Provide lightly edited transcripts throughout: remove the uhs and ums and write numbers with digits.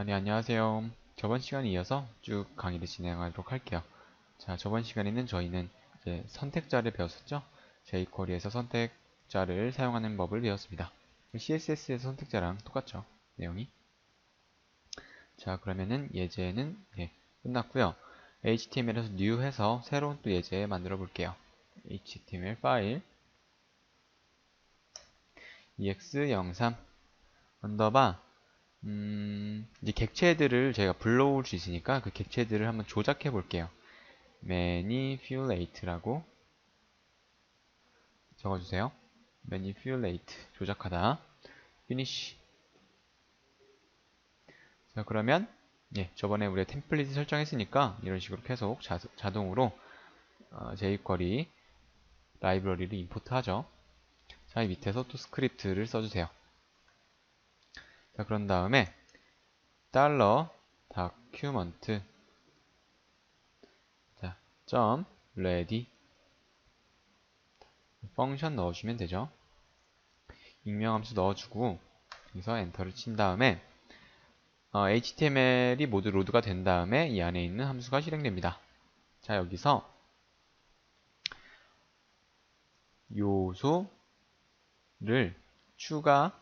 네, 안녕하세요. 저번 시간에 이어서 쭉 강의를 진행하도록 할게요. 자, 저번 시간에는 저희는 이제 선택자를 배웠었죠? jQuery에서 선택자를 사용하는 법을 배웠습니다. CSS에서 선택자랑 똑같죠? 내용이. 자, 그러면은 예제는 끝났고요. HTML에서 new 해서 새로운 또 예제 만들어 볼게요. HTML 파일 ex03 언더바 이제 객체들을 저희가 불러올 수 있으니까 그 객체들을 한번 조작해 볼게요. manipulate라고 적어주세요. manipulate 조작하다. finish. 자, 그러면 저번에 우리가 템플릿을 설정했으니까 이런 식으로 계속 자동으로 jQuery 라이브러리를 임포트하죠. 자, 이 밑에서 또 스크립트를 써주세요. 자, 그런 다음에 $document 자, .ready 펑션 넣어주면 되죠. 익명함수 넣어주고 여기서 엔터를 친 다음에 HTML이 모두 로드가 된 다음에 이 안에 있는 함수가 실행됩니다. 자, 여기서 요소를 추가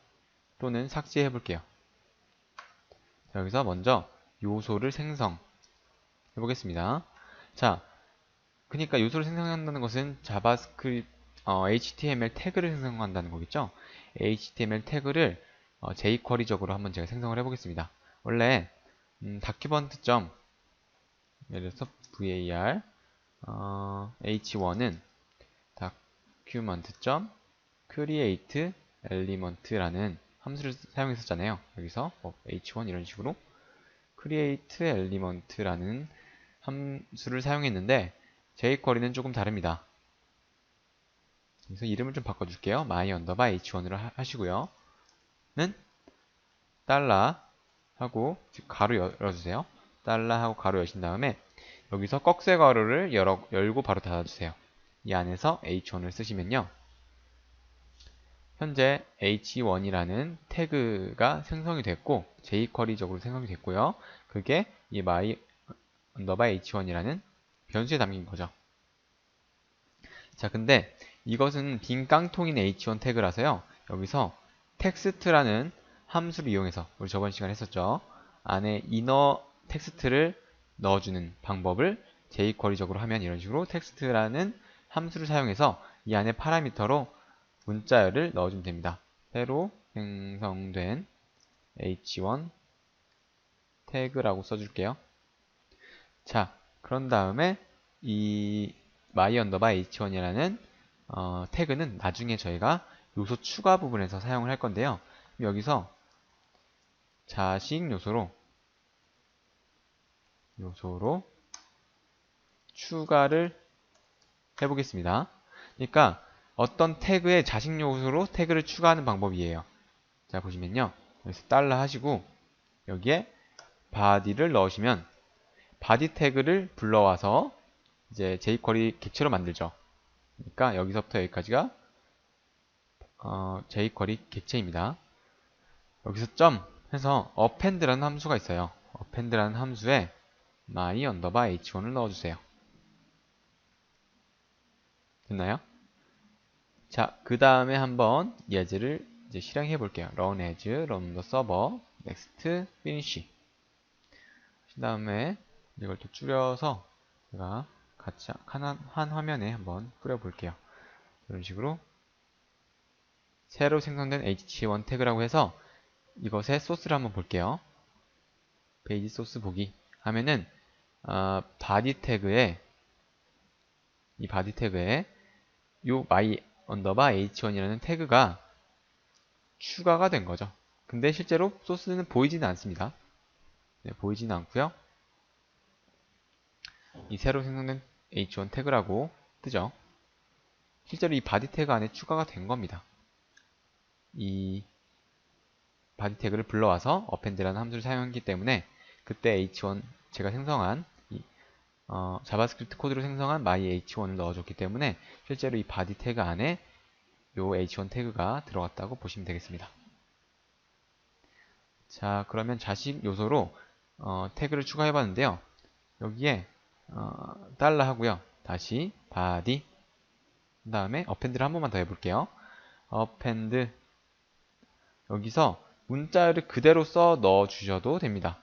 또는 삭제해 볼게요. 자, 여기서 먼저 요소를 생성해 보겠습니다. 자, 그러니까 요소를 생성한다는 것은 자바스크립트 HTML 태그를 생성한다는 거겠죠? HTML 태그를 jQuery적으로 한번 제가 생성을 해보겠습니다. 원래 document. 예를 들어서 var h1은 document.create element라는 함수를 사용했었잖아요. 여기서 h1 이런 식으로 create element라는 함수를 사용했는데 jQuery는 조금 다릅니다. 그래서 이름을 좀 바꿔줄게요. my underbar h1으로 하시고요. 는 달러 하고 가로 열어주세요. 달러 하고 가로 여신 다음에 여기서 꺽쇠 가로를 열고 바로 닫아주세요. 이 안에서 h1을 쓰시면요. 현재 h1이라는 태그가 생성이 됐고 jQuery적으로 생성이 됐고요. 그게 이 my underbar h1이라는 변수에 담긴 거죠. 자, 근데 이것은 빈 깡통인 h1 태그라서요. 여기서 텍스트라는 함수를 이용해서 우리 저번 시간에 했었죠. 안에 이너 텍스트를 넣어주는 방법을 jQuery적으로 하면 이런 식으로 텍스트라는 함수를 사용해서 이 안에 파라미터로 문자열을 넣어주면 됩니다. 새로 생성된 h1 태그라고 써줄게요. 자, 그런 다음에 이 my underbar h1이라는 태그는 나중에 저희가 요소 추가 부분에서 사용을 할 건데요. 여기서 자식 요소로 추가를 해보겠습니다. 그러니까 어떤 태그의 자식 요소로 태그를 추가하는 방법이에요. 자, 보시면요. 여기서 달러 하시고 여기에 body를 넣으시면 body 태그를 불러와서 이제 jQuery 객체로 만들죠. 그러니까 여기서부터 여기까지가 jQuery 객체입니다. 여기서 점 해서 append라는 함수가 있어요. append라는 함수에 my underbar h1을 넣어주세요. 됐나요? 자, 그 다음에 한번 예제를 이제 실행해 볼게요. run as, run the server, next, finish. 그 다음에 이걸 또 줄여서 제가 같이 한 화면에 한번 뿌려 볼게요. 이런 식으로 새로 생성된 h1 태그라고 해서 이것의 소스를 한번 볼게요. 페이지 소스 보기 하면은 body 태그에 이 body 태그에 요 my underbar h1이라는 태그가 추가가 된 거죠. 근데 실제로 소스는 보이지는 않습니다. 네, 보이지는 않고요. 이 새로 생성된 h1 태그라고 뜨죠. 실제로 이 body 태그 안에 추가가 된 겁니다. 이 body 태그를 불러와서 append라는 함수를 사용했기 때문에 그때 h1 제가 생성한 자바스크립트 코드로 생성한 my h1을 넣어줬기 때문에 실제로 이 body 태그 안에 요 h1 태그가 들어갔다고 보시면 되겠습니다. 자, 그러면 자식 요소로 태그를 추가해 봤는데요. 여기에 달러 하고요. 다시 body 그 다음에 append를 한 번만 더 해볼게요. append 여기서 문자를 그대로 써 넣어 주셔도 됩니다.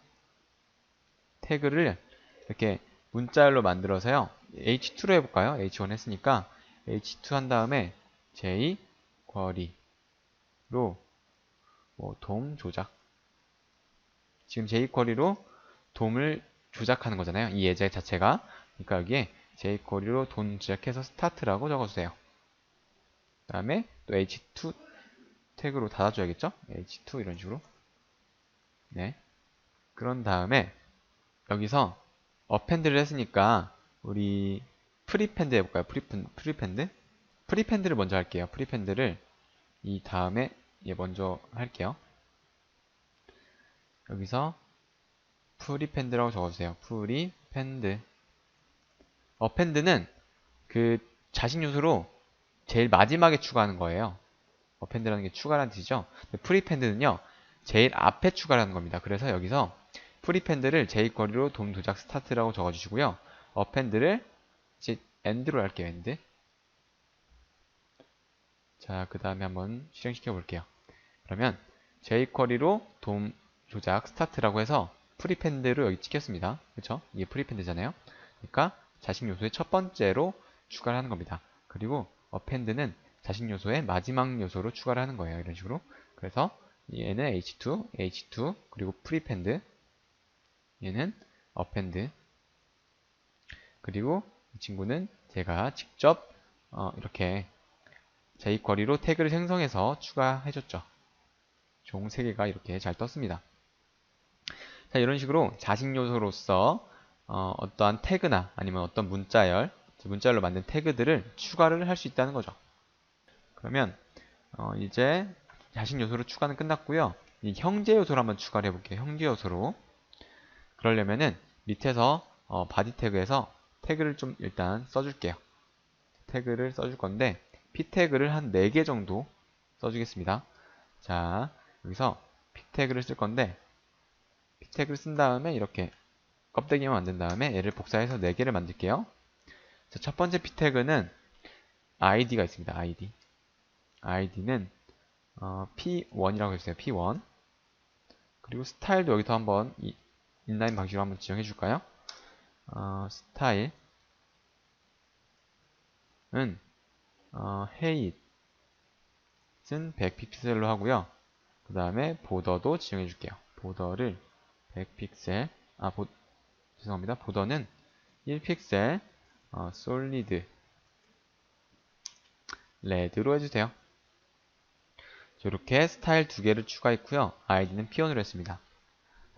태그를 이렇게 문자열로 만들어서요. h2로 해볼까요? h1 했으니까 h2 한 다음에 jQuery로 돔 조작 지금 jQuery로 돔을 조작하는 거잖아요. 이 예제 자체가. 그러니까 여기에 jQuery로 돔 조작해서 스타트라고 적어주세요. 그 다음에 또 h2 태그로 닫아줘야겠죠? h2 이런 식으로. 네. 그런 다음에 여기서 append를 했으니까 우리 프리펜드 해볼까요? 프리펜드? 프리펜드를 먼저 할게요. 프리펜드를 이 다음에 먼저 할게요. 여기서 프리펜드라고 적어주세요. 프리펜드. append는 그 자식 요소로 제일 마지막에 추가하는 거예요. append라는 게 추가라는 뜻이죠. 프리펜드는요, 제일 앞에 추가하는 겁니다. 그래서 여기서 프리펜드를 jQuery로 돔 도작 스타트라고 적어주시고요. append를 이제 end로 할게요. end. 자, 그 다음에 한번 실행시켜 볼게요. 그러면 jQuery로 돔 조작 스타트라고 해서 프리펜드로 여기 찍혔습니다. 그렇죠? 이게 프리펜드잖아요. 그러니까 자식 요소의 첫 번째로 추가를 하는 겁니다. 그리고 append는 자식 요소의 마지막 요소로 추가를 하는 거예요. 이런 식으로. 그래서 얘는 h2 그리고 프리펜드 얘는 append 그리고 이 친구는 제가 직접 이렇게 jQuery로 태그를 생성해서 추가해줬죠. 총 3개가 이렇게 잘 떴습니다. 자, 이런 식으로 자식 요소로서 어떠한 태그나 아니면 어떤 문자열로 만든 태그들을 추가를 할 수 있다는 거죠. 그러면 이제 자식 요소로 추가는 끝났고요. 이 형제 요소를 한번 추가를 해볼게요. 형제 요소로. 그러려면은 밑에서 body 태그에서 태그를 좀 일단 써줄게요. 태그를 써줄 건데 p 태그를 한 4개 정도 써주겠습니다. 자, 여기서 p 태그를 쓸 건데 p 태그를 쓴 다음에 이렇게 껍데기만 만든 다음에 얘를 복사해서 4개를 만들게요. 자, 첫 번째 p 태그는 id가 있습니다. id는 p1이라고 해주세요. p1 그리고 스타일도 여기서 한번 인라인 방식으로 한번 지정해 줄까요? 스타일은 height은 100픽셀로 하고요. 그 다음에 보더도 지정해 줄게요. 보더를 100픽셀 죄송합니다. 보더는 1픽셀 솔리드 레드로 해주세요. 이렇게 스타일 2개를 추가했고요. id는 p1으로 했습니다.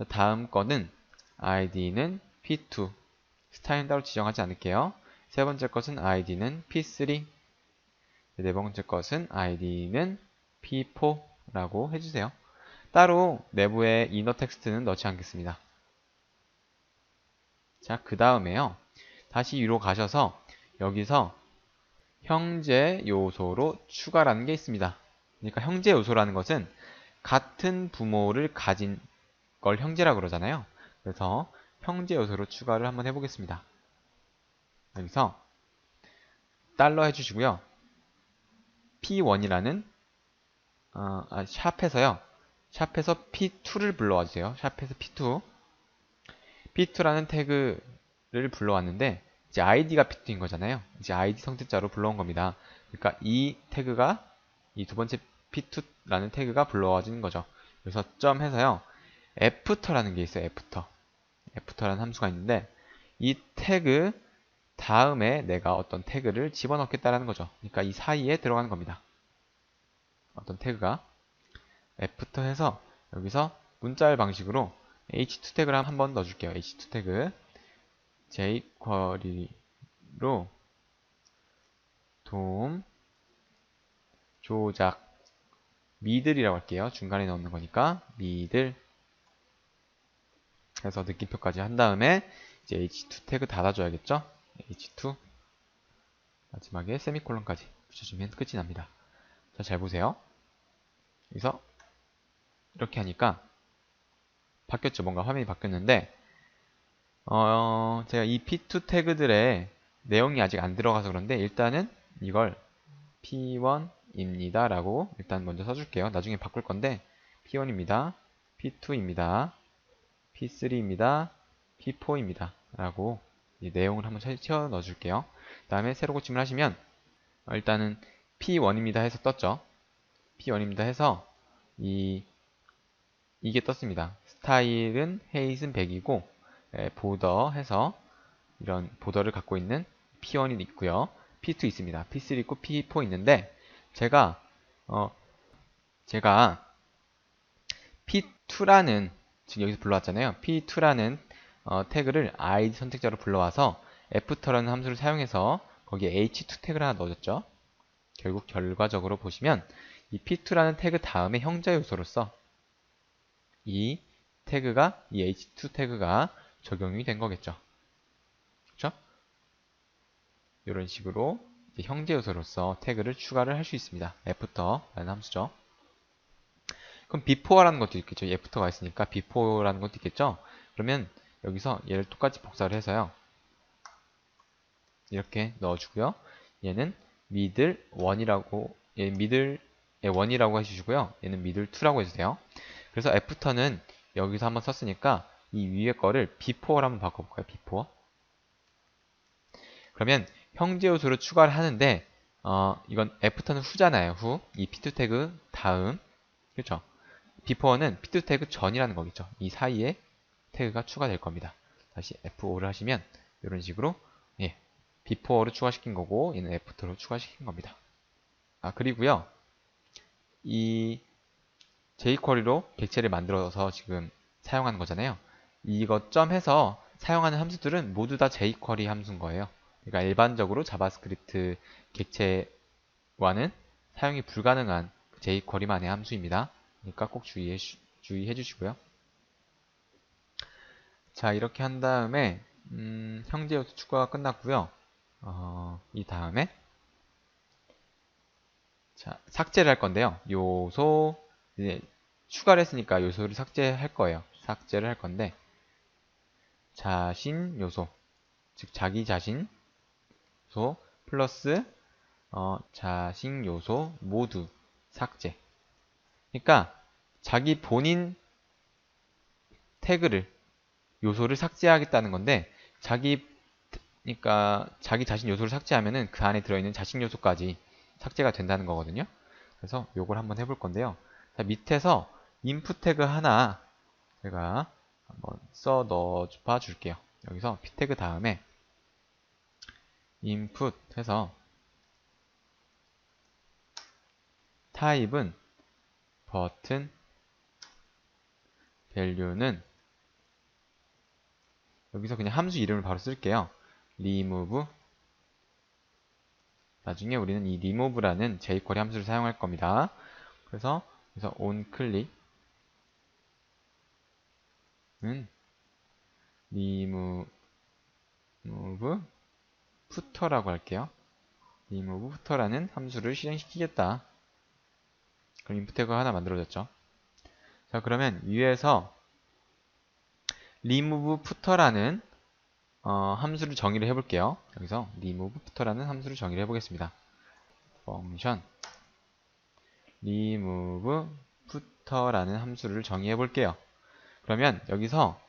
다음 거는 id는 p2 스타일은 따로 지정하지 않을게요. 세 번째 것은 id는 p3 네 번째 것은 id는 p4라고 해주세요. 따로 내부에 이너 텍스트는 넣지 않겠습니다. 자, 그 다음에요. 다시 위로 가셔서 여기서 형제 요소로 추가라는 게 있습니다. 그러니까 형제 요소라는 것은 같은 부모를 가진 걸 형제라고 그러잖아요. 그래서 형제 요소로 추가를 한번 해보겠습니다. 여기서 달러 해주시고요. p1이라는 샵에서요. 샵에서 p2를 불러와 주세요. 샵에서 p2라는 태그를 불러왔는데 이제 id가 p2인 거잖아요. 이제 id 성태자로 불러온 겁니다. 그러니까 이 태그가 이 두 번째 p2라는 태그가 불러와지는 거죠. 그래서 점 해서요. after라는 게 있어요. after라는 함수가 있는데 이 태그 다음에 내가 어떤 태그를 집어넣겠다라는 거죠. 그러니까 이 사이에 들어가는 겁니다. 어떤 태그가 after 해서 여기서 문자열 방식으로 h2 태그를 한 번 넣어줄게요. h2 태그 jQuery로 돔 조작 미들이라고 할게요. 중간에 넣는 거니까 미들 해서 느낌표까지 한 다음에 이제 h2 태그 닫아줘야겠죠. h2 마지막에 세미콜론까지 붙여주면 끝이 납니다. 자, 잘 보세요. 여기서 이렇게 하니까 바뀌었죠. 뭔가 화면이 바뀌었는데 제가 이 p2 태그들의 내용이 아직 안 들어가서 그런데 일단은 이걸 p1입니다 라고 일단 먼저 써줄게요. 나중에 바꿀 건데 p1입니다, p2입니다, p3입니다, p4입니다 라고 이 내용을 한번 채워 넣어 줄게요. 그 다음에 새로 고침을 하시면 일단은 p1입니다 해서 떴죠. p1입니다 해서 이게 떴습니다. 스타일은 헤이즈는 100이고 보더 해서 이런 보더를 갖고 있는 P1이 있고요. P2 있습니다. P3 있고 P4 있는데 제가 P2라는 지금 여기서 불러왔잖아요. P2라는 태그를 id 선택자로 불러와서 after라는 함수를 사용해서 거기에 h2 태그를 하나 넣어줬죠. 결국 결과적으로 보시면 이 P2라는 태그 다음에 형자 요소로서 이 태그가 이 h2 태그가 적용이 된 거겠죠. 그렇죠? 이런 식으로 형제 요소로서 태그를 추가를 할 수 있습니다. after라는 함수죠. 그럼 before라는 것도 있겠죠. after가 있으니까 before라는 것도 있겠죠. 그러면 여기서 얘를 똑같이 복사를 해서요. 이렇게 넣어주고요. 얘는 middle 1이라고 얘 middle 1이라고 해주시고요. 얘는 middle 2라고 해주세요. 그래서 after는 여기서 한번 썼으니까 이 위에 거를 before로 한번 바꿔볼까요? before. 그러면 형제 요소를 추가를 하는데 이건 after는 후잖아요. 후. 이 p2 태그 다음. 그렇죠? before는 p2 태그 전이라는 거겠죠. 이 사이에 태그가 추가될 겁니다. 다시 F5를 하시면 이런 식으로 예, before를 추가시킨 거고 얘는 after로 추가시킨 겁니다. 그리고요. 이 jQuery로 객체를 만들어서 지금 사용하는 거잖아요. 이거 점해서 사용하는 함수들은 모두 다 jQuery 함수인 거예요. 그러니까 일반적으로 자바스크립트 객체와는 사용이 불가능한 jQuery만의 함수입니다. 그러니까 꼭 주의해 주시고요. 자, 이렇게 한 다음에 형제 요소 추가가 끝났고요. 이 다음에 자, 삭제를 할 건데요. 요소 이제 추가를 했으니까 요소를 삭제할 거예요. 삭제를 할 건데 자신 요소, 즉 자기 자신 요소 플러스 자신 요소 모두 삭제. 그러니까 자기 본인 태그를 요소를 삭제하겠다는 건데 그러니까 자기 자신 요소를 삭제하면은 그 안에 들어있는 자신 요소까지 삭제가 된다는 거거든요. 그래서 요걸 한번 해볼 건데요. 자, 밑에서 input 태그 하나 제가 한번 써 넣어봐 줄게요. 여기서 p 태그 다음에 input 해서 타입은 버튼 value는 여기서 그냥 함수 이름을 바로 쓸게요. remove 나중에 우리는 이 remove라는 jQuery 함수를 사용할 겁니다. 그래서 onClick은 remove footer라고 할게요. remove footer라는 함수를 실행시키겠다. 그럼 input 태그가 하나 만들어졌죠. 자, 그러면 위에서 remove footer라는 함수를 정의를 해볼게요. 여기서 remove footer라는 함수를 정의를 해보겠습니다. function remove footer라는 함수를 정의해 볼게요. 그러면 여기서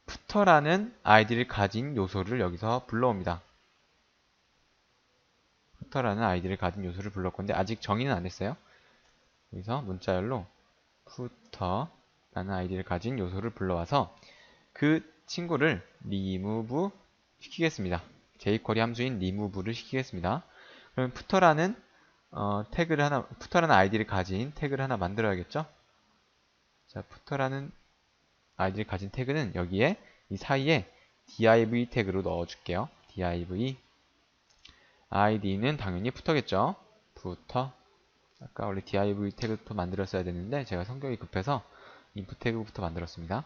footer라는 아이디를 가진 요소를 여기서 불러옵니다. footer라는 아이디를 가진 요소를 불러올 건데 아직 정의는 안 했어요. 여기서 문자열로 footer라는 아이디를 가진 요소를 불러와서 그 친구를 remove 시키겠습니다. jQuery 함수인 remove를 시키겠습니다. 그러면 footer라는 footer라는 아이디를 가진 태그를 하나 만들어야겠죠? 자, footer라는 아이디를 가진 태그는 여기에 이 사이에 div 태그로 넣어줄게요. div id는 당연히 footer겠죠? footer 아까 원래 div 태그부터 만들었어야 됐는데 제가 성격이 급해서 input 태그부터 만들었습니다.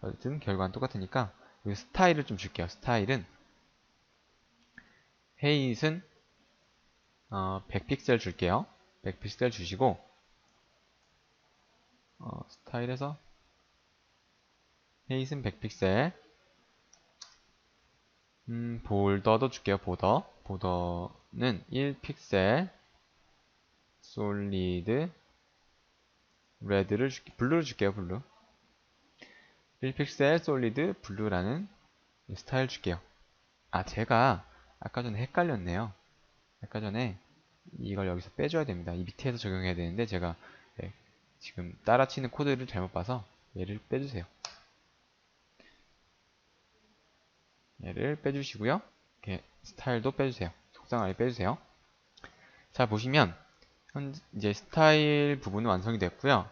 어쨌든 결과는 똑같으니까 여기 스타일을 좀 줄게요. 스타일은 height은 100픽셀 줄게요. 100픽셀 주시고 스타일에서 헤이슨 100픽셀, 볼더도 줄게요. 보더는 1픽셀, 솔리드, 레드를 블루를 줄게요. 블루. 1픽셀, 솔리드, 블루라는 스타일 줄게요. 제가 아까 전에 헷갈렸네요. 아까 전에 이걸 여기서 빼줘야 됩니다. 이 밑에서 적용해야 되는데 제가 지금 따라치는 코드를 잘못 봐서 얘를 빼주세요. 얘를 빼주시고요. 이렇게 스타일도 빼주세요. 속성 아래 빼주세요. 자, 보시면 이제 스타일 부분은 완성이 됐고요.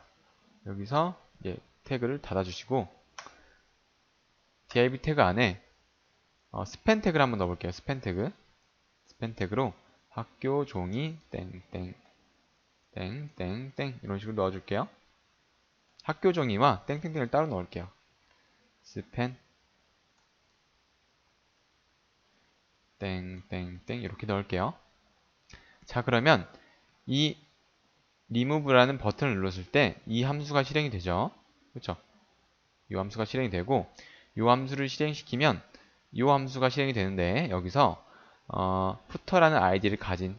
여기서 이제 태그를 닫아주시고 div 태그 안에 스팬 태그를 한번 넣어볼게요. 스팬 태그로 학교 종이 땡땡 땡땡땡 이런 식으로 넣어줄게요. 학교 종이와 땡땡땡을 따로 넣을게요. 스팬 땡땡땡 이렇게 넣을게요. 자, 그러면 이 remove라는 버튼을 눌렀을 때 이 함수가 실행이 되죠. 그렇죠? 이 함수가 실행이 되고 이 함수를 실행시키면 이 함수가 실행이 되는데 여기서 footer라는 아이디를 가진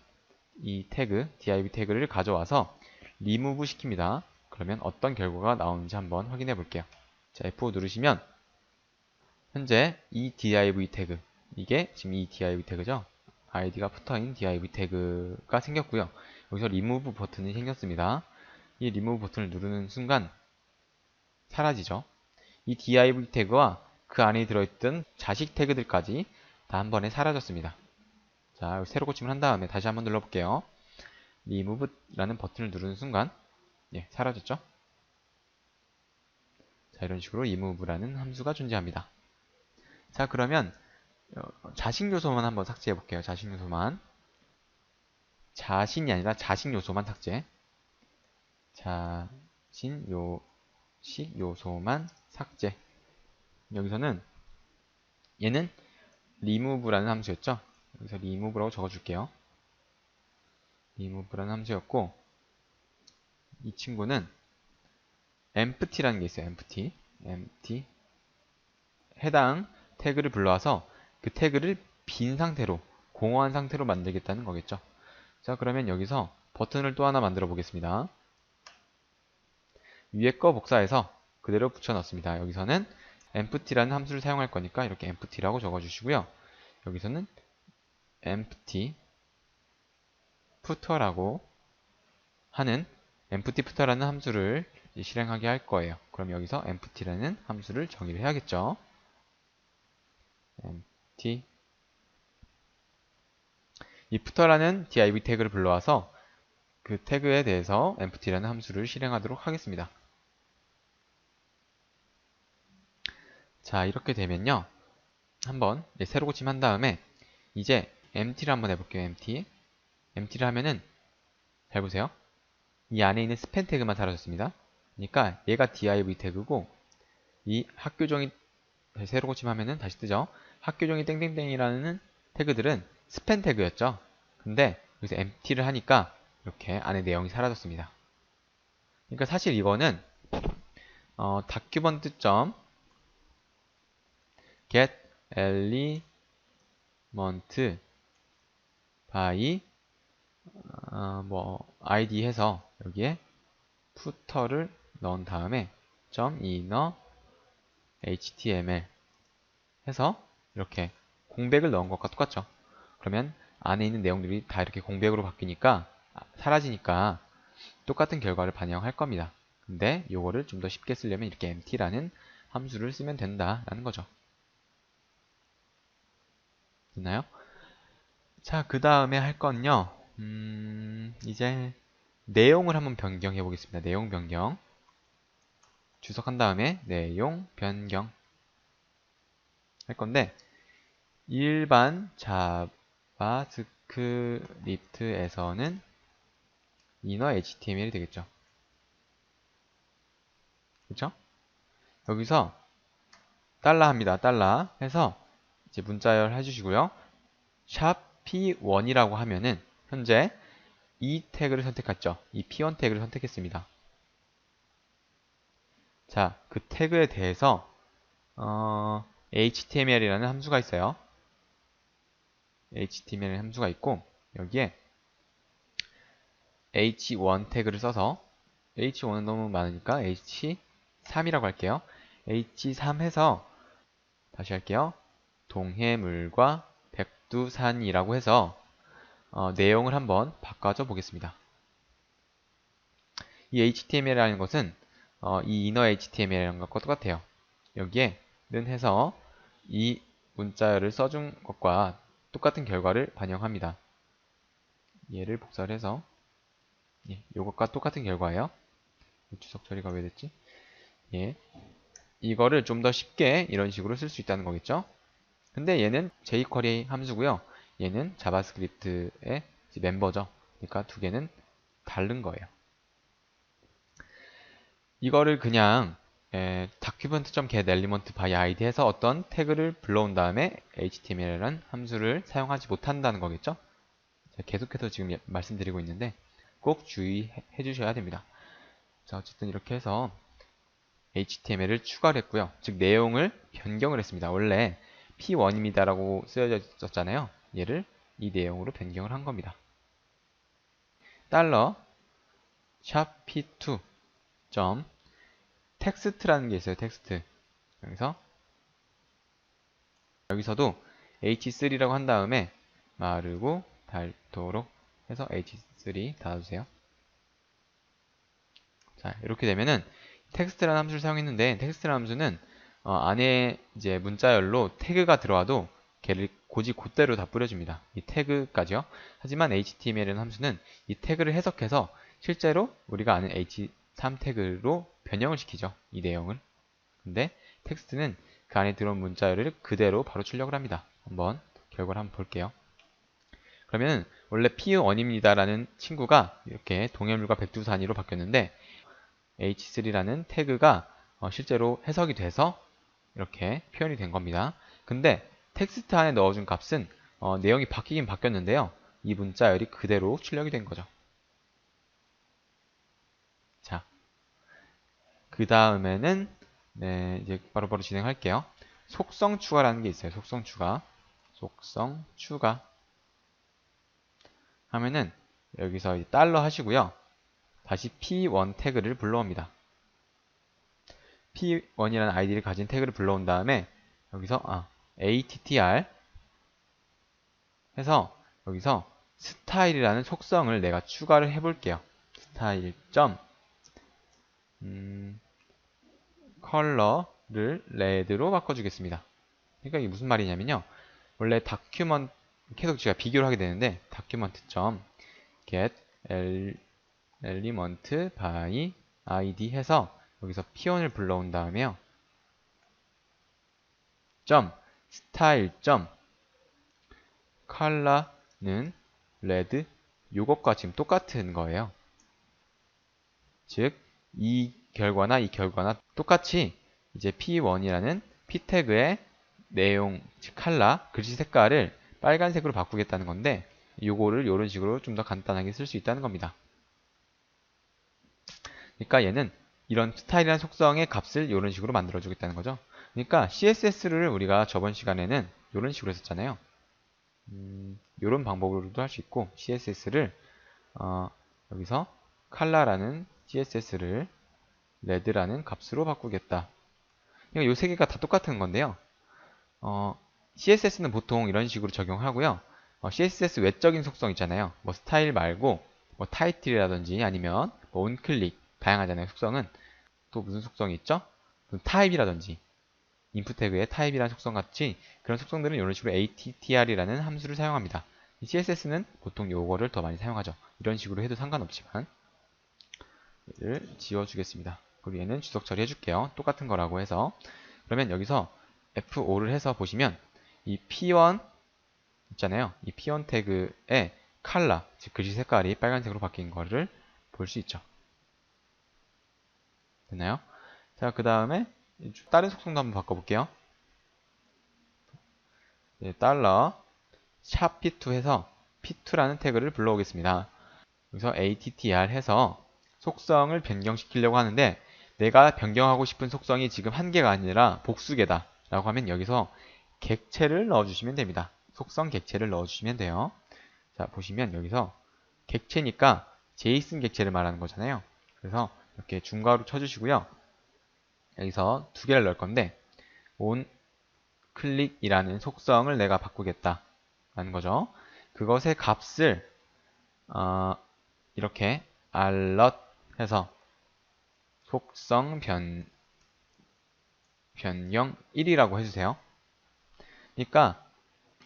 이 태그, div 태그를 가져와서 remove 시킵니다. 그러면 어떤 결과가 나오는지 한번 확인해 볼게요. 자, F5 누르시면 현재 이 div 태그, 이게 지금 이 div 태그죠. 아이디가 footer인 div 태그가 생겼고요. 여기서 remove 버튼이 생겼습니다. 이 remove 버튼을 누르는 순간 사라지죠. 이 div 태그와 그 안에 들어있던 자식 태그들까지 다 한 번에 사라졌습니다. 자, 새로 고침을 한 다음에 다시 한번 눌러볼게요. remove라는 버튼을 누르는 순간 사라졌죠. 자, 이런 식으로 remove라는 함수가 존재합니다. 자, 그러면 자식 요소만 한번 삭제해 볼게요. 자식 요소만. 자신이 아니라 자식 요소만 삭제. 요소만 삭제. 여기서는 얘는 remove라는 함수였죠. 여기서 remove라고 적어줄게요. remove라는 함수였고 이 친구는 empty라는 게 있어요. empty 해당 태그를 불러와서 그 태그를 빈 상태로 공허한 상태로 만들겠다는 거겠죠. 자, 그러면 여기서 버튼을 또 하나 만들어 보겠습니다. 위에 거 복사해서 그대로 붙여 넣습니다. 여기서는 empty라는 함수를 사용할 거니까 이렇게 empty라고 적어 주시고요. 여기서는 empty footer라고 하는 empty footer라는 함수를 실행하게 할 거예요. 그럼 여기서 empty라는 함수를 정의를 해야겠죠. empty 이 footer라는 div 태그를 불러와서 그 태그에 대해서 empty라는 함수를 실행하도록 하겠습니다. 자, 이렇게 되면요. 한번 새로 고침한 다음에 이제 empty를 한번 해볼게요. empty를 하면은 잘 보세요. 이 안에 있는 스팬 태그만 사라졌습니다. 그러니까 얘가 div 태그고 이 학교종이 새로 고침하면은 다시 뜨죠. 학교종이 땡땡땡이라는 태그들은 스팬 태그였죠. 근데 여기서 empty를 하니까 이렇게 안에 내용이 사라졌습니다. 그러니까 사실 이거는 document.get element by id 해서 여기에 footer를 넣은 다음에 .inner html 해서 이렇게 공백을 넣은 것과 똑같죠. 그러면 안에 있는 내용들이 다 이렇게 공백으로 바뀌니까 사라지니까 똑같은 결과를 반영할 겁니다. 근데 요거를 좀 더 쉽게 쓰려면 이렇게 empty라는 함수를 쓰면 된다라는 거죠. 됐나요? 자, 그 다음에 할 건요. 이제 내용을 한번 변경해 보겠습니다. 내용 변경. 주석한 다음에 내용 변경 할 건데 일반 자바스크립트에서는 inner html이 되겠죠. 그렇죠? 여기서 합니다. 해서 이제 문자열 해주시고요. 샵 p1이라고 하면은 현재 이 태그를 선택했죠. 이 p1 태그를 선택했습니다. 자, 그 태그에 대해서 HTML이라는 함수가 있어요. HTML 함수가 있고 여기에 h1 태그를 써서 h1은 너무 많으니까 h3이라고 할게요. h3 해서 다시 할게요. 동해물과 백두산이라고 해서 내용을 한번 바꿔줘 보겠습니다. 이 HTML이라는 것은 이 inner HTML이라는 것과 똑같아요. 여기에 는 해서 이 문자열을 써준 것과 똑같은 결과를 반영합니다. 얘를 복사를 해서 이것과 똑같은 결과예요. 주석 처리가 왜 됐지? 예, 이거를 좀 더 쉽게 이런 식으로 쓸 수 있다는 거겠죠? 근데 얘는 jQuery 함수고요. 얘는 자바스크립트의 멤버죠. 그러니까 두 개는 다른 거예요. 이거를 그냥 document.getElement by id 해서 어떤 태그를 불러온 다음에 html이라는 함수를 사용하지 못한다는 거겠죠? 계속해서 지금 말씀드리고 있는데 꼭 주의해 주셔야 됩니다. 자, 어쨌든 이렇게 해서 HTML을 추가를 했고요. 즉 내용을 변경을 했습니다. 원래 P1입니다라고 쓰여져 있었잖아요. 얘를 이 내용으로 변경을 한 겁니다. 달러 샵p2 점 텍스트라는 게 있어요. 텍스트. 여기서도 h3라고 한 다음에 마르고 닳도록 해서 h3 닫아주세요. 자, 이렇게 되면은 텍스트라는 함수를 사용했는데 텍스트라는 함수는 안에 이제 문자열로 태그가 들어와도 걔를 고지 곧대로 다 뿌려줍니다. 이 태그까지요. 하지만 HTML이라는 함수는 이 태그를 해석해서 실제로 우리가 아는 h3 태그로 변형을 시키죠. 이 내용을. 근데 텍스트는 그 안에 들어온 문자열을 그대로 바로 출력을 합니다. 한번 결과를 한번 볼게요. 그러면 원래 P1입니다라는 친구가 이렇게 동해물과 백두산이로 바뀌었는데 h3라는 태그가 실제로 해석이 돼서 이렇게 표현이 된 겁니다. 근데 텍스트 안에 넣어준 값은 내용이 바뀌긴 바뀌었는데요. 이 문자열이 그대로 출력이 된 거죠. 자, 그 다음에는 이제 바로바로 진행할게요. 속성 추가라는 게 있어요. 속성 추가. 속성 추가 하면은 여기서 달러 하시고요. 다시 P1 태그를 불러옵니다. P1이라는 아이디를 가진 태그를 불러온 다음에 여기서 attr 해서 여기서 스타일이라는 속성을 내가 추가를 해볼게요. 스타일 점 컬러를 레드로 바꿔주겠습니다. 그러니까 이게 무슨 말이냐면요. 원래 다큐먼트 계속 제가 비교를 하게 되는데 document.get element by id 해서 여기서 p1을 불러온 다음에요. 점 스타일 점 컬러는 레드 요것과 지금 똑같은 거예요. 즉 이 결과나 이 결과나 똑같이 이제 p1이라는 p 태그의 내용 즉 컬러 글씨 색깔을 빨간색으로 바꾸겠다는 건데 요거를 이런 식으로 좀 더 간단하게 쓸 수 있다는 겁니다. 그러니까 얘는 이런 스타일이라는 속성의 값을 이런 식으로 만들어 주겠다는 거죠. 그러니까 CSS를 우리가 저번 시간에는 이런 식으로 했었잖아요. 이런 방법으로도 할 수 있고 CSS를 여기서 color라는 CSS를 red라는 값으로 바꾸겠다. 그러니까 이 세 개가 다 똑같은 건데요. CSS는 보통 이런 식으로 적용하고요. CSS 외적인 속성 있잖아요. 뭐 스타일 말고 뭐 타이틀이라든지 아니면 뭐 온클릭 다양하잖아요. 속성은 또 무슨 속성이 있죠? 타입이라든지 인풋 태그의 타입이라는 속성 같이 그런 속성들은 이런 식으로 attr이라는 함수를 사용합니다. CSS는 보통 요거를 더 많이 사용하죠. 이런 식으로 해도 상관없지만 얘를 지워주겠습니다. 그리고 얘는 주석 처리해줄게요. 똑같은 거라고 해서 그러면 여기서 F5를 해서 보시면 이 P1 있잖아요. 이 P1 태그의 컬러, 즉 글씨 색깔이 빨간색으로 바뀐 거를 볼 수 있죠. 됐나요? 자, 그 다음에 다른 속성도 한번 바꿔볼게요. 달러 샵 p2 해서 p2라는 태그를 불러오겠습니다. 여기서 attr 해서 속성을 변경시키려고 하는데 내가 변경하고 싶은 속성이 지금 한 개가 아니라 복수개다 라고 하면 여기서 객체를 넣어주시면 됩니다. 속성 객체를 넣어주시면 돼요. 자, 보시면 여기서 객체니까 제이슨 객체를 말하는 거잖아요. 그래서 이렇게 중괄호 쳐주시고요. 여기서 두 개를 넣을 건데 on 클릭이라는 속성을 내가 바꾸겠다 라는 거죠. 그것의 값을 이렇게 alert 해서 속성 변경 1이라고 해주세요. 그러니까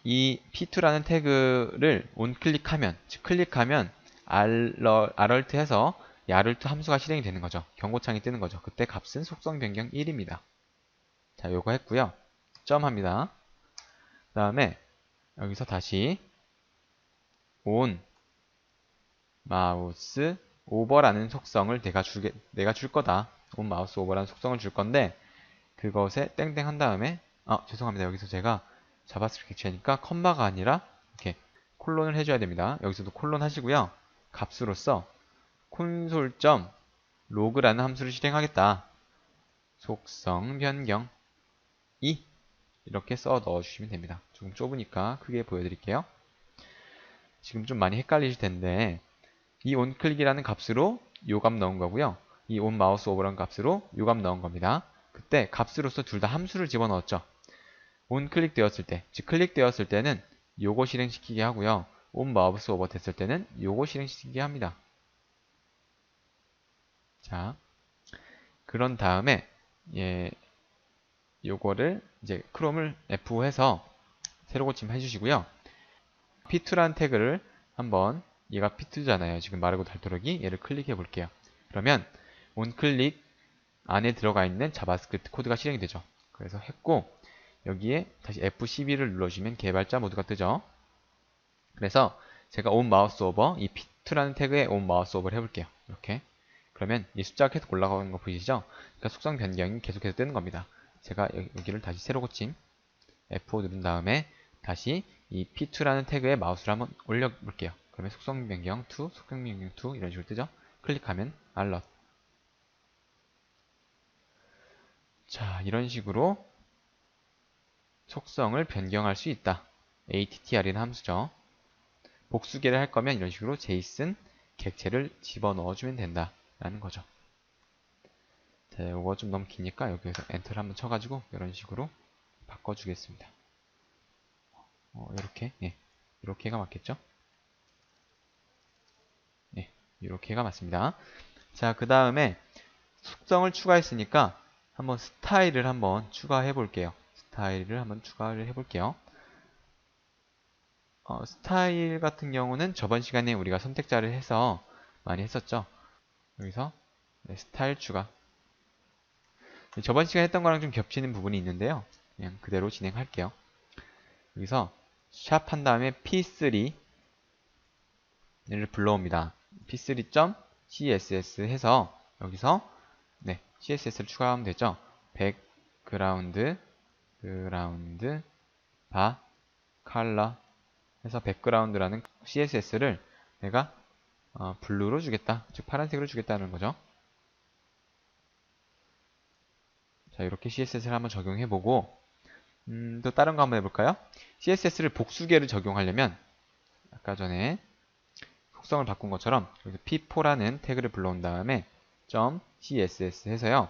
이 p2라는 태그를 on클릭하면, 즉 클릭하면 alert 해서 야르트 함수가 실행이 되는 거죠. 경고창이 뜨는 거죠. 그때 값은 속성 변경 1입니다. 자, 요거 했고요. 점 합니다. 그 다음에 여기서 다시 on 마우스 오버라는 속성을 내가 줄 거다. on 마우스 오버라는 속성을 줄 건데 그것에 땡땡 한 다음에 죄송합니다. 여기서 제가 자바스크립트 객체니까 컴마가 아니라 이렇게 콜론을 해줘야 됩니다. 여기서도 콜론 하시고요. 값으로서 콘솔.log라는 함수를 실행하겠다. 속성 변경 2 이렇게 써 넣어주시면 됩니다. 조금 좁으니까 크게 보여드릴게요. 지금 좀 많이 헷갈리실 텐데 이 onClick이라는 값으로 요 값 넣은 거고요. 이 onMouseOver라는 값으로 요 값 넣은 겁니다. 그때 값으로서 둘 다 함수를 집어넣었죠. onClick 되었을 때, 즉 클릭되었을 때는 요거 실행시키게 하고요. onMouseOver 됐을 때는 요거 실행시키게 합니다. 자, 그런 다음에 요거를 이제 크롬을 F5 해서 새로 고침 해주시고요. p2라는 태그를 한번 얘가 p2잖아요. 지금 마르고 닳도록이 얘를 클릭해 볼게요. 그러면 onClick 안에 들어가 있는 자바스크립트 코드가 실행이 되죠. 그래서 했고 여기에 다시 F12를 눌러주시면 개발자 모드가 뜨죠. 그래서 제가 onMouseOver 이 p2라는 태그에 onMouseOver 해볼게요. 이렇게 그러면 이 숫자가 계속 올라가는 거 보이시죠? 그러니까 속성 변경이 계속해서 뜨는 겁니다. 제가 여기를 다시 새로 고침 F5 누른 다음에 다시 이 p2라는 태그에 마우스를 한번 올려볼게요. 그러면 속성 변경 2, 속성 변경 2 이런 식으로 뜨죠. 클릭하면 alert. 자, 이런 식으로 속성을 변경할 수 있다. attr이라는 함수죠. 복수계를 할 거면 이런 식으로 JSON 객체를 집어넣어주면 된다 라는 거죠. 자, 이거 좀 너무 기니까 여기에서 엔터를 한번 쳐가지고 이런 식으로 바꿔주겠습니다. 이렇게 이렇게가 맞겠죠? 이렇게가 맞습니다. 자, 그 다음에 속성을 추가했으니까 한번 스타일을 한번 추가해 볼게요. 스타일을 한번 추가를 해 볼게요. 스타일 같은 경우는 저번 시간에 우리가 선택자를 해서 많이 했었죠. 여기서 스타일 추가. 저번 시간에 했던 거랑 좀 겹치는 부분이 있는데요. 그냥 그대로 진행할게요. 여기서 샵 한 다음에 p3를 불러옵니다. p3.css 해서 여기서 CSS를 추가하면 되죠. 백그라운드 바 컬러 해서 백그라운드라는 CSS를 내가 블루로 주겠다. 즉 파란색으로 주겠다는 거죠. 자, 이렇게 CSS를 한번 적용해보고 또 다른 거 한번 해볼까요? CSS를 복수계를 적용하려면 아까 전에 속성을 바꾼 것처럼 여기서 p4라는 태그를 불러온 다음에 .css 해서요.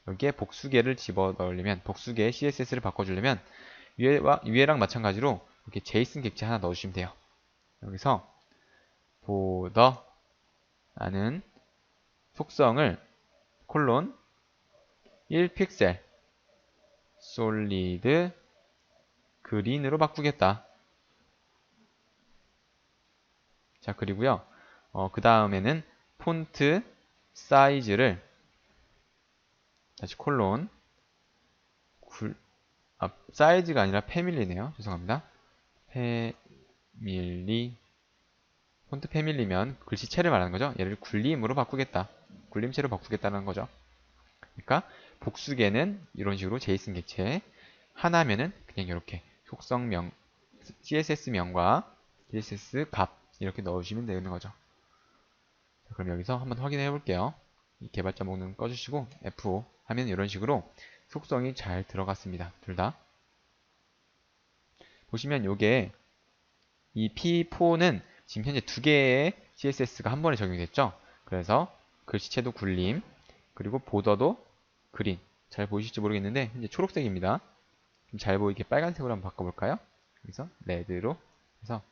여기에 복수계를 집어넣으려면 복수계의 CSS를 바꿔주려면 위에랑 마찬가지로 이렇게 JSON 객체 하나 넣어주시면 돼요. 여기서 border라는 속성을 콜론 1픽셀 솔리드 그린으로 바꾸겠다. 자, 그리고요. 그 다음에는 폰트 사이즈를 다시 콜론 사이즈가 아니라 패밀리네요. 죄송합니다. 패밀리 폰트 패밀리면 글씨체를 말하는 거죠. 얘를 굴림으로 바꾸겠다. 굴림체로 바꾸겠다는 거죠. 그러니까 복수계는 이런 식으로 JSON 객체, 하나면은 그냥 이렇게 속성명 CSS명과 CSS 값 이렇게 넣으시면 되는 거죠. 자, 그럼 여기서 한번 확인해 볼게요. 이 개발자 목록 꺼주시고 F5 하면 이런 식으로 속성이 잘 들어갔습니다. 둘 다. 보시면 요게 이 P4는 지금 현재 두 개의 CSS가 한 번에 적용이 됐죠. 그래서 글씨체도 굴림, 그리고 보더도 그린. 잘 보이실지 모르겠는데 현재 초록색입니다. 좀 잘 보이게 빨간색으로 한번 바꿔볼까요? 여기서 레드로 해서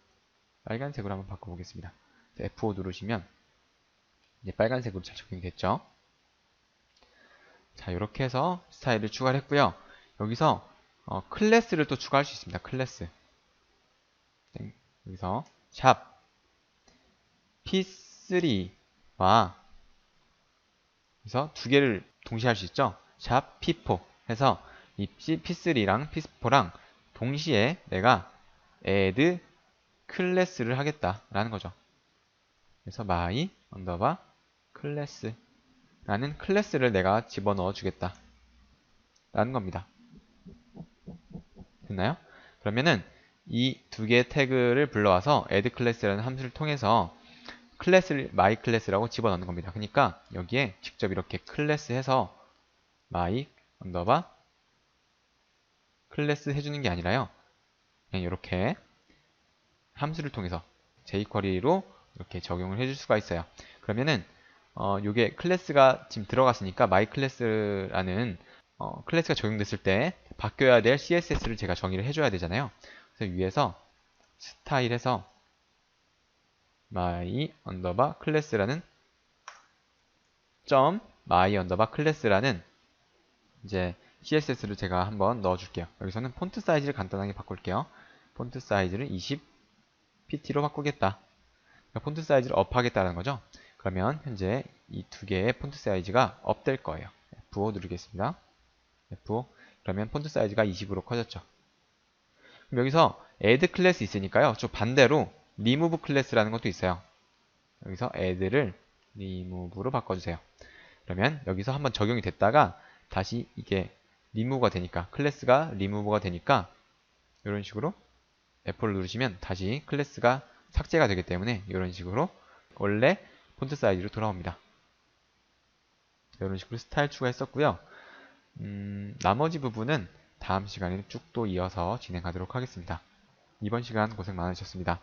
빨간색으로 한번 바꿔보겠습니다. F5 누르시면 이제 빨간색으로 잘 적용이 됐죠. 자, 이렇게 해서 스타일을 추가를 했고요. 여기서 클래스를 또 추가할 수 있습니다. 클래스. 여기서 샵 P3와 그래서 두 개를 동시에 할 수 있죠. 샵 P4 해서 이 P3랑 P4랑 동시에 내가 add 클래스를 하겠다라는 거죠. 그래서 my 언더바 클래스 라는 클래스를 내가 집어넣어 주겠다 라는 겁니다. 됐나요? 그러면은 이 두 개의 태그를 불러와서 add 클래스라는 함수를 통해서 클래스를 my 클래스라고 집어넣는 겁니다. 그러니까 여기에 직접 이렇게 클래스 해서 my 언더바 클래스 해주는 게 아니라요. 그냥 이렇게 함수를 통해서 jQuery로 이렇게 적용을 해줄 수가 있어요. 그러면은 요게 클래스가 지금 들어갔으니까 my 클래스라는 클래스가 적용됐을 때 바뀌어야 될 CSS를 제가 정의를 해줘야 되잖아요. 그래서 위에서 스타일에서 my 언더바 클래스라는 점 my 언더바 클래스라는 이제 CSS를 제가 한번 넣어줄게요. 여기서는 폰트 사이즈를 간단하게 바꿀게요. 폰트 사이즈를 20pt로 바꾸겠다. 그러니까 폰트 사이즈를 업하겠다는 거죠. 그러면 현재 이 두 개의 폰트 사이즈가 업 될 거예요. F5 누르겠습니다. F5 그러면 폰트 사이즈가 20으로 커졌죠. 그럼 여기서 add 클래스 있으니까요. 좀 반대로 remove 클래스라는 것도 있어요. 여기서 add를 remove로 바꿔주세요. 그러면 여기서 한번 적용이 됐다가 다시 이게 remove가 되니까 클래스가 remove가 되니까 이런 식으로 F4를 누르시면 다시 클래스가 삭제가 되기 때문에 이런 식으로 원래 폰트 사이즈로 돌아옵니다. 이런 식으로 스타일 추가했었고요. 나머지 부분은 다음 시간에 쭉 또 이어서 진행하도록 하겠습니다. 이번 시간 고생 많으셨습니다.